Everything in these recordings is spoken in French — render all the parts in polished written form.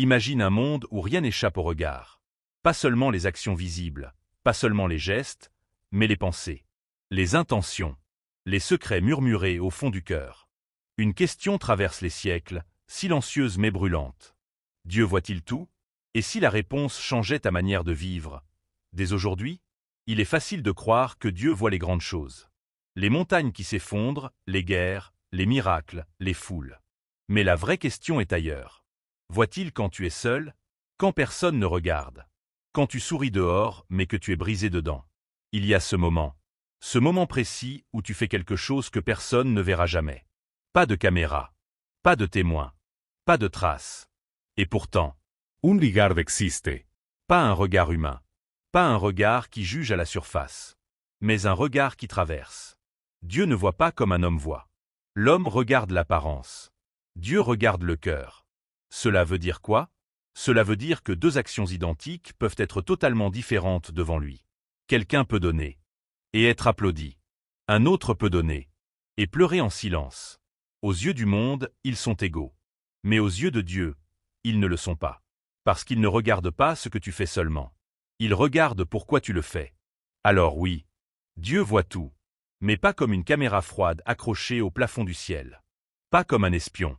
Imagine un monde où rien n'échappe au regard. Pas seulement les actions visibles, pas seulement les gestes, mais les pensées, les intentions, les secrets murmurés au fond du cœur. Une question traverse les siècles, silencieuse mais brûlante. Dieu voit-il tout? Et si la réponse changeait ta manière de vivre? Dès aujourd'hui, il est facile de croire que Dieu voit les grandes choses. Les montagnes qui s'effondrent, les guerres, les miracles, les foules. Mais la vraie question est ailleurs. Voit-il quand tu es seul, quand personne ne regarde? Quand tu souris dehors, mais que tu es brisé dedans? Il y a ce moment précis où tu fais quelque chose que personne ne verra jamais. Pas de caméra, pas de témoin, pas de traces. Et pourtant, Un regard existe. pas un regard humain, pas un regard qui juge à la surface, mais un regard qui traverse. Dieu ne voit pas comme un homme voit. L'homme regarde l'apparence. Dieu regarde le cœur. Cela veut dire quoi? Cela veut dire que deux actions identiques peuvent être totalement différentes devant lui. Quelqu'un peut donner et être applaudi. Un autre peut donner et pleurer en silence. Aux yeux du monde, ils sont égaux. Mais aux yeux de Dieu, ils ne le sont pas. Parce qu'il ne regarde pas ce que tu fais seulement. Il regarde pourquoi tu le fais. Alors oui, Dieu voit tout, mais pas comme une caméra froide accrochée au plafond du ciel. Pas comme un espion.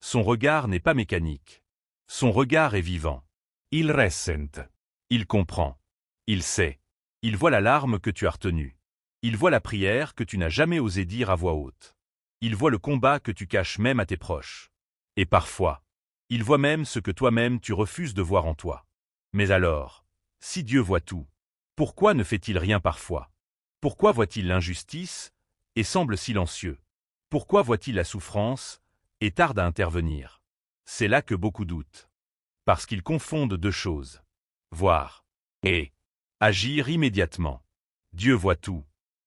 Son regard n'est pas mécanique. Son regard est vivant. Il ressent. Il comprend. Il sait. Il voit la larme que tu as retenue. Il voit la prière que tu n'as jamais osé dire à voix haute. Il voit le combat que tu caches même à tes proches. Et parfois, il voit même ce que toi-même tu refuses de voir en toi. Mais alors, si Dieu voit tout, pourquoi ne fait-il rien parfois? Pourquoi voit-il l'injustice et semble silencieux? Pourquoi voit-il la souffrance et tarde à intervenir? C'est là que beaucoup doutent. Parce qu'ils confondent deux choses. Voir et agir immédiatement. Dieu voit tout,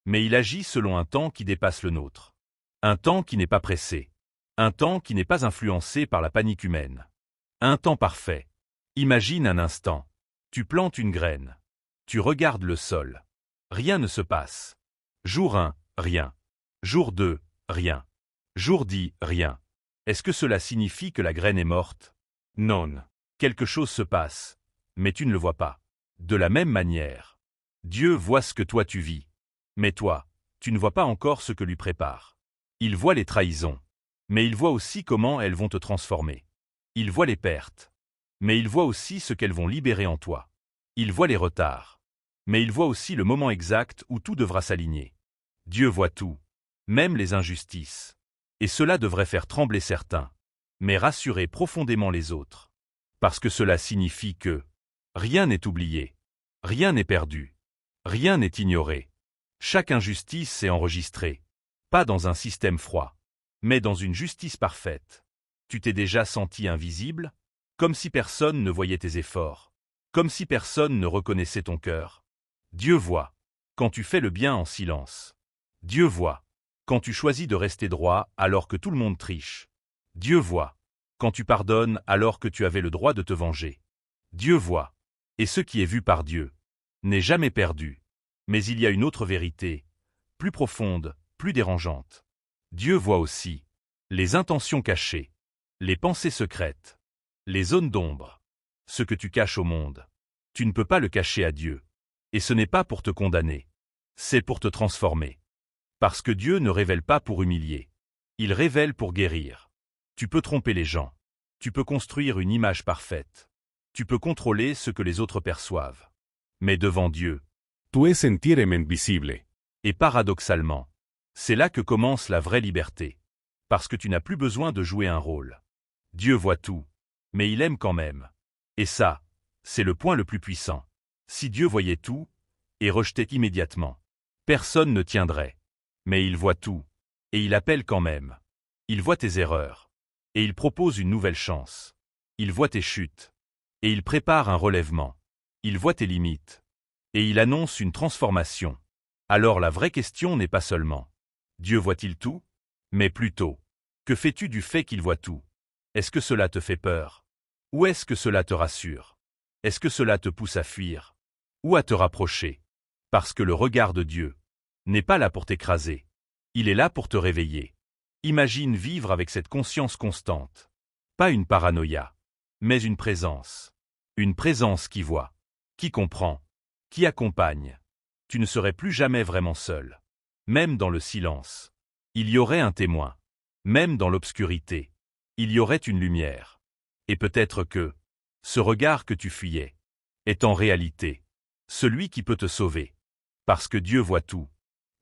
mais il agit selon un temps qui dépasse le nôtre. Un temps qui n'est pas pressé. Un temps qui n'est pas influencé par la panique humaine. Un temps parfait. Imagine un instant. Tu plantes une graine. Tu regardes le sol. Rien ne se passe. Jour 1, rien. Jour 2, rien. Jour 10, rien. Est-ce que cela signifie que la graine est morte? Non. Quelque chose se passe, mais tu ne le vois pas. De la même manière, Dieu voit ce que toi tu vis. Mais toi, tu ne vois pas encore ce que lui prépare. Il voit les trahisons, mais il voit aussi comment elles vont te transformer. Il voit les pertes, mais il voit aussi ce qu'elles vont libérer en toi. Il voit les retards, mais il voit aussi le moment exact où tout devra s'aligner. Dieu voit tout, même les injustices. Et cela devrait faire trembler certains, mais rassurer profondément les autres. Parce que cela signifie que rien n'est oublié, rien n'est perdu, rien n'est ignoré. Chaque injustice est enregistrée, pas dans un système froid, mais dans une justice parfaite. Tu t'es déjà senti invisible, comme si personne ne voyait tes efforts, comme si personne ne reconnaissait ton cœur. Dieu voit, quand tu fais le bien en silence. Dieu voit, quand tu choisis de rester droit alors que tout le monde triche. Dieu voit, quand tu pardonnes alors que tu avais le droit de te venger. Dieu voit, et ce qui est vu par Dieu n'est jamais perdu. Mais il y a une autre vérité, plus profonde, plus dérangeante. Dieu voit aussi les intentions cachées, les pensées secrètes, les zones d'ombre, ce que tu caches au monde. Tu ne peux pas le cacher à Dieu. Et ce n'est pas pour te condamner, c'est pour te transformer. Parce que Dieu ne révèle pas pour humilier. Il révèle pour guérir. Tu peux tromper les gens. Tu peux construire une image parfaite. Tu peux contrôler ce que les autres perçoivent. Mais devant Dieu, Tu es sentirement visible. et paradoxalement, c'est là que commence la vraie liberté. Parce que tu n'as plus besoin de jouer un rôle. Dieu voit tout, mais il aime quand même. Et ça, c'est le point le plus puissant. Si Dieu voyait tout, et rejetait immédiatement, personne ne tiendrait. Mais il voit tout, et il appelle quand même. Il voit tes erreurs, et il propose une nouvelle chance. Il voit tes chutes, et il prépare un relèvement. Il voit tes limites, et il annonce une transformation. Alors la vraie question n'est pas seulement « Dieu voit-il tout ?» mais plutôt « Que fais-tu du fait qu'il voit tout ?» Est-ce que cela te fait peur? Ou est-ce que cela te rassure? Est-ce que cela te pousse à fuir? Ou à te rapprocher? Parce que le regard de Dieu n'est pas là pour t'écraser. Il est là pour te réveiller. Imagine vivre avec cette conscience constante. Pas une paranoïa, mais une présence. Une présence qui voit, qui comprend, qui accompagne. Tu ne serais plus jamais vraiment seul. Même dans le silence, il y aurait un témoin. Même dans l'obscurité, il y aurait une lumière. Et peut-être que ce regard que tu fuyais est en réalité celui qui peut te sauver. Parce que Dieu voit tout.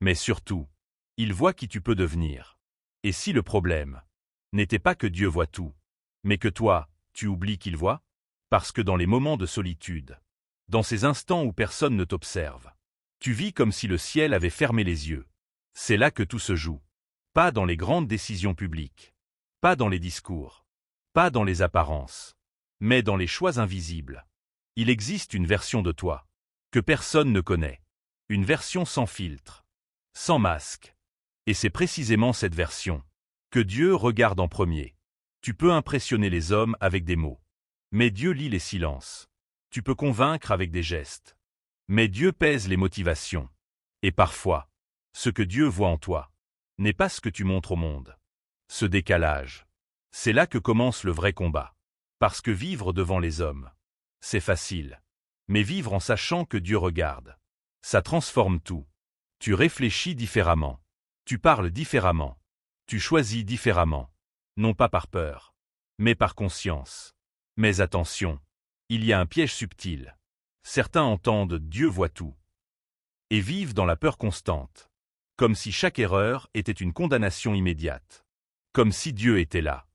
Mais surtout, il voit qui tu peux devenir. Et si le problème n'était pas que Dieu voit tout, mais que toi, tu oublies qu'il voit? Parce que dans les moments de solitude, dans ces instants où personne ne t'observe, tu vis comme si le ciel avait fermé les yeux. C'est là que tout se joue. Pas dans les grandes décisions publiques, pas dans les discours, pas dans les apparences, mais dans les choix invisibles. Il existe une version de toi que personne ne connaît, une version sans filtre, sans masque. Et c'est précisément cette version que Dieu regarde en premier. Tu peux impressionner les hommes avec des mots, mais Dieu lit les silences. Tu peux convaincre avec des gestes, mais Dieu pèse les motivations. Et parfois, ce que Dieu voit en toi n'est pas ce que tu montres au monde. Ce décalage, c'est là que commence le vrai combat. Parce que vivre devant les hommes, c'est facile. Mais vivre en sachant que Dieu regarde, ça transforme tout. Tu réfléchis différemment. Tu parles différemment. Tu choisis différemment. Non pas par peur, mais par conscience. Mais attention, il y a un piège subtil. Certains entendent Dieu voit tout et vivent dans la peur constante. Comme si chaque erreur était une condamnation immédiate. Comme si Dieu était là,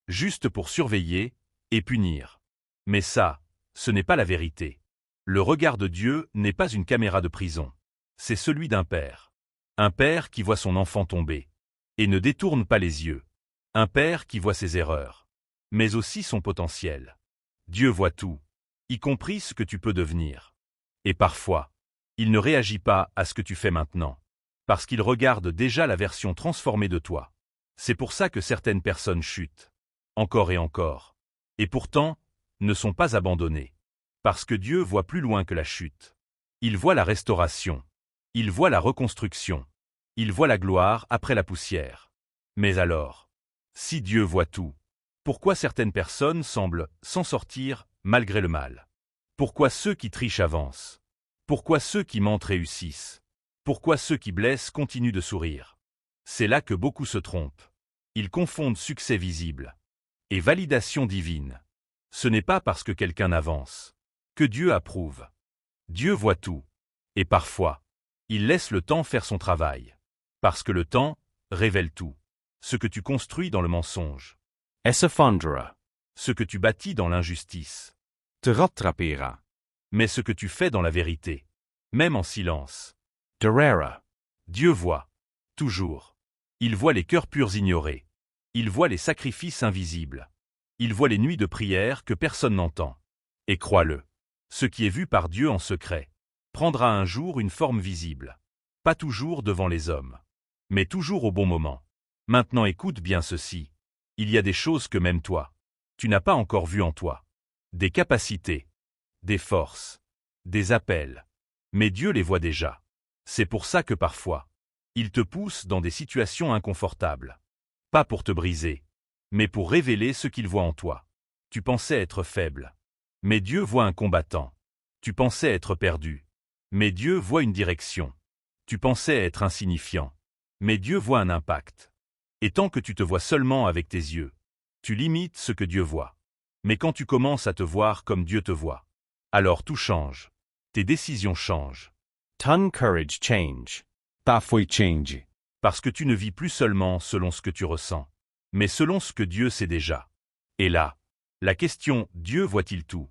juste pour surveiller et punir. Mais ça, ce n'est pas la vérité. Le regard de Dieu n'est pas une caméra de prison. C'est celui d'un père. Un père qui voit son enfant tomber et ne détourne pas les yeux. Un père qui voit ses erreurs, mais aussi son potentiel. Dieu voit tout, y compris ce que tu peux devenir. Et parfois, il ne réagit pas à ce que tu fais maintenant. Parce qu'il regarde déjà la version transformée de toi. C'est pour ça que certaines personnes chutent, encore et encore, et pourtant, ne sont pas abandonnées. Parce que Dieu voit plus loin que la chute. Il voit la restauration. Il voit la reconstruction. Il voit la gloire après la poussière. Mais alors, si Dieu voit tout, pourquoi certaines personnes semblent s'en sortir malgré le mal? Pourquoi ceux qui trichent avancent? Pourquoi ceux qui mentent réussissent? Pourquoi ceux qui blessent continuent de sourire? C'est là que beaucoup se trompent. Ils confondent succès visible et validation divine. Ce n'est pas parce que quelqu'un avance que Dieu approuve. Dieu voit tout. Et parfois, il laisse le temps faire son travail. Parce que le temps révèle tout. Ce que tu construis dans le mensonge. Essafandra. Ce que tu bâtis dans l'injustice. Te rattrapera. Mais ce que tu fais dans la vérité. Même en silence. Derera. Dieu voit. Toujours. Il voit les cœurs purs ignorés. Il voit les sacrifices invisibles. Il voit les nuits de prière que personne n'entend. Et crois-le. Ce qui est vu par Dieu en secret prendra un jour une forme visible. Pas toujours devant les hommes, mais toujours au bon moment. Maintenant écoute bien ceci. Il y a des choses que même toi, tu n'as pas encore vues en toi. Des capacités, des forces, des appels. Mais Dieu les voit déjà. C'est pour ça que parfois, il te pousse dans des situations inconfortables. Pas pour te briser, mais pour révéler ce qu'il voit en toi. Tu pensais être faible, mais Dieu voit un combattant. Tu pensais être perdu, mais Dieu voit une direction. Tu pensais être insignifiant, mais Dieu voit un impact. Et tant que tu te vois seulement avec tes yeux, tu limites ce que Dieu voit. Mais quand tu commences à te voir comme Dieu te voit, alors tout change. Tes décisions changent. Ton courage change. Ta foi change. Parce que tu ne vis plus seulement selon ce que tu ressens, mais selon ce que Dieu sait déjà. Et là, la question « Dieu voit-il tout ?»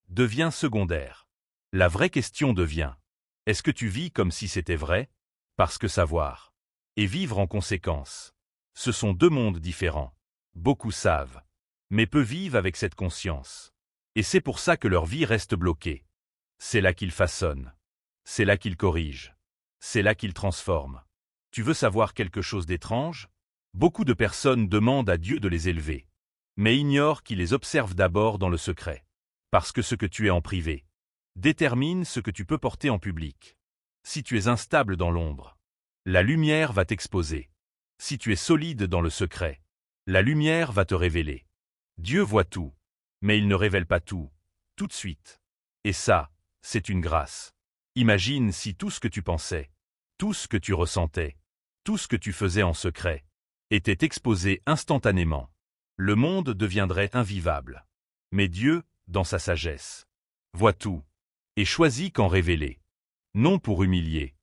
devient secondaire. La vraie question devient « Est-ce que tu vis comme si c'était vrai ?» Parce que savoir et vivre en conséquence, ce sont deux mondes différents. Beaucoup savent, mais peu vivent avec cette conscience. Et c'est pour ça que leur vie reste bloquée. C'est là qu'ils façonnent. C'est là qu'ils corrigent. C'est là qu'ils transforment. Tu veux savoir quelque chose d'étrange? Beaucoup de personnes demandent à Dieu de les élever, mais ignorent qu'il les observe d'abord dans le secret. Parce que ce que tu es en privé détermine ce que tu peux porter en public. Si tu es instable dans l'ombre, la lumière va t'exposer. Si tu es solide dans le secret, la lumière va te révéler. Dieu voit tout, Mais il ne révèle pas tout, tout de suite. Et ça, c'est une grâce. Imagine si tout ce que tu pensais, tout ce que tu ressentais, tout ce que tu faisais en secret, était exposé instantanément. Le monde deviendrait invivable. Mais Dieu, dans sa sagesse, voit tout, et choisit qu'en révéler. Non pour humilier,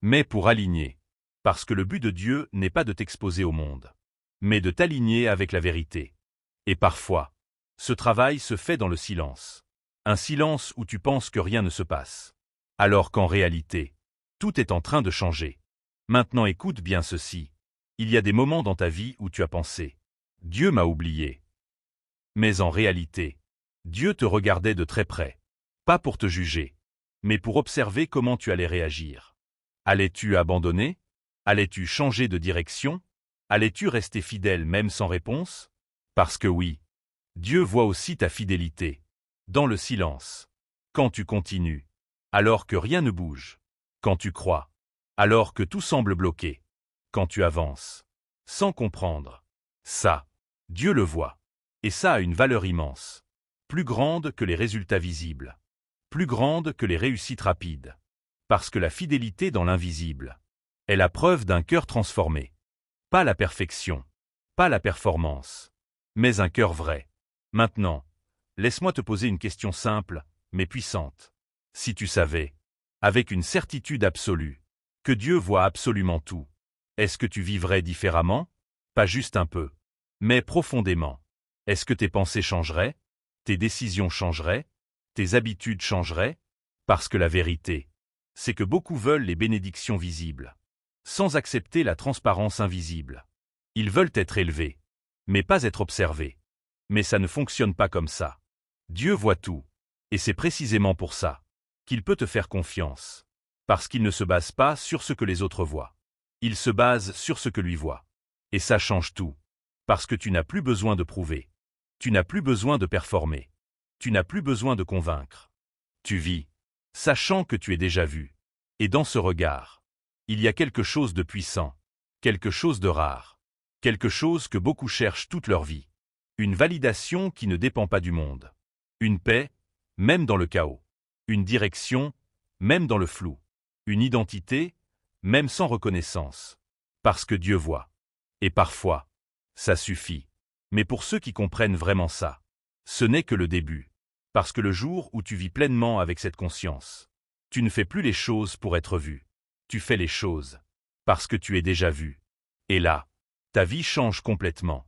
mais pour aligner. Parce que le but de Dieu n'est pas de t'exposer au monde, mais de t'aligner avec la vérité. Et parfois, ce travail se fait dans le silence. Un silence où tu penses que rien ne se passe. Alors qu'en réalité, tout est en train de changer. Maintenant écoute bien ceci. Il y a des moments dans ta vie où tu as pensé « Dieu m'a oublié ». Mais en réalité, Dieu te regardait de très près. Pas pour te juger, mais pour observer comment tu allais réagir. Allais-tu abandonner? Allais-tu changer de direction? Allais-tu rester fidèle même sans réponse? Parce que oui, Dieu voit aussi ta fidélité. Dans le silence. Quand tu continues. Alors que rien ne bouge. Quand tu crois. Alors que tout semble bloqué. Quand tu avances. Sans comprendre. Ça, Dieu le voit. Et ça a une valeur immense. Plus grande que les résultats visibles. Plus grande que les réussites rapides. Parce que la fidélité dans l'invisible est la preuve d'un cœur transformé. Pas la perfection. Pas la performance. Mais un cœur vrai. Maintenant, laisse-moi te poser une question simple, mais puissante. Si tu savais, avec une certitude absolue, que Dieu voit absolument tout, est-ce que tu vivrais différemment? Pas juste un peu, mais profondément. Est-ce que tes pensées changeraient? Tes décisions changeraient? Tes habitudes changeraient? Parce que la vérité, c'est que beaucoup veulent les bénédictions visibles, sans accepter la transparence invisible. Ils veulent être élevés, mais pas être observés. Mais ça ne fonctionne pas comme ça. Dieu voit tout, et c'est précisément pour ça qu'il peut te faire confiance. Parce qu'il ne se base pas sur ce que les autres voient. Il se base sur ce que lui voit. Et ça change tout. Parce que tu n'as plus besoin de prouver. Tu n'as plus besoin de performer. Tu n'as plus besoin de convaincre. Tu vis, sachant que tu es déjà vu. Et dans ce regard, il y a quelque chose de puissant, quelque chose de rare, quelque chose que beaucoup cherchent toute leur vie. Une validation qui ne dépend pas du monde. Une paix, même dans le chaos. Une direction, même dans le flou. Une identité, même sans reconnaissance. Parce que Dieu voit. Et parfois, ça suffit. Mais pour ceux qui comprennent vraiment ça, ce n'est que le début. Parce que le jour où tu vis pleinement avec cette conscience, tu ne fais plus les choses pour être vu. Tu fais les choses parce que tu es déjà vu. Et là, ta vie change complètement.